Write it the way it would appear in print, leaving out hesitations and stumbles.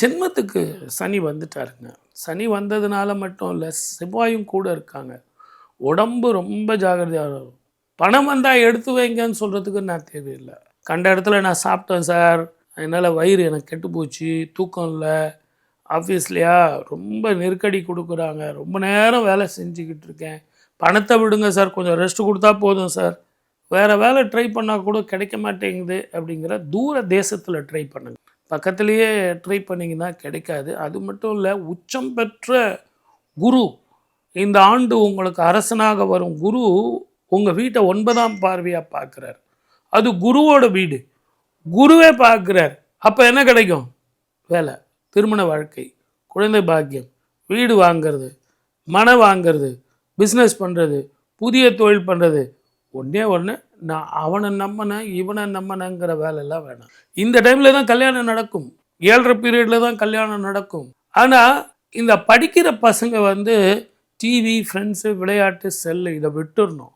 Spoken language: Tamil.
ஜென்மத்துக்கு சனி வந்துட்டாருங்க. சனி வந்ததுனால மட்டும் இல்லை, செவ்வாயும் கூட இருக்காங்க. உடம்பு ரொம்ப ஜாகிரதையாக இருக்கும். பணம் வந்தால் எடுத்து வைங்கன்னு சொல்கிறதுக்கு நான் தேவையில்லை. கண்ட இடத்துல நான் சாப்பிட்டேன் சார், என்னால் வயிறு எனக்கு கெட்டு போச்சு, தூக்கம் இல்லை, ஆஃபீஸ்லையா ரொம்ப நெருக்கடி கொடுக்குறாங்க, ரொம்ப நேரம் வேலை செஞ்சுக்கிட்டு இருக்கேன், பணத்தை விடுங்க சார், கொஞ்சம் ரெஸ்ட் கொடுத்தா போதும் சார், வேறு வேலை ட்ரை பண்ணால் கூட கிடைக்க மாட்டேங்குது அப்படிங்கிற தூர தேசத்தில் ட்ரை பண்ணுங்க. பக்கத்துலேயே ட்ரை பண்ணிங்கன்னா கிடைக்காது. அது மட்டும் இல்லை, உச்சம் பெற்ற குரு இந்த ஆண்டு உங்களுக்கு அரசனாக வரும் குரு உங்கள் வீட்டை 9ஆம் பார்வையாக பார்க்குறார். அது குருவோட வீடு, குருவே பார்க்குறார். அப்போ என்ன கிடைக்கும்? வேலை, திருமண வாழ்க்கை, குழந்தை பாக்கியம், வீடு வாங்கிறது, மனை வாங்கிறது, பிஸ்னஸ் பண்ணுறது, புதிய தொழில் பண்ணுறது. ஒன்று நான் அவனை நம்பினேன் இவனை நம்பினேங்கிற வேலையெல்லாம் வேணாம். இந்த டைமில் தான் கல்யாணம் நடக்கும், 7:30 பீரியடில் தான் கல்யாணம் நடக்கும். ஆனால் இந்த படிக்கிற பசங்க டிவி, ஃப்ரெண்ட்ஸு, விளையாட்டு, செல்லு இதை விட்டுடணும்.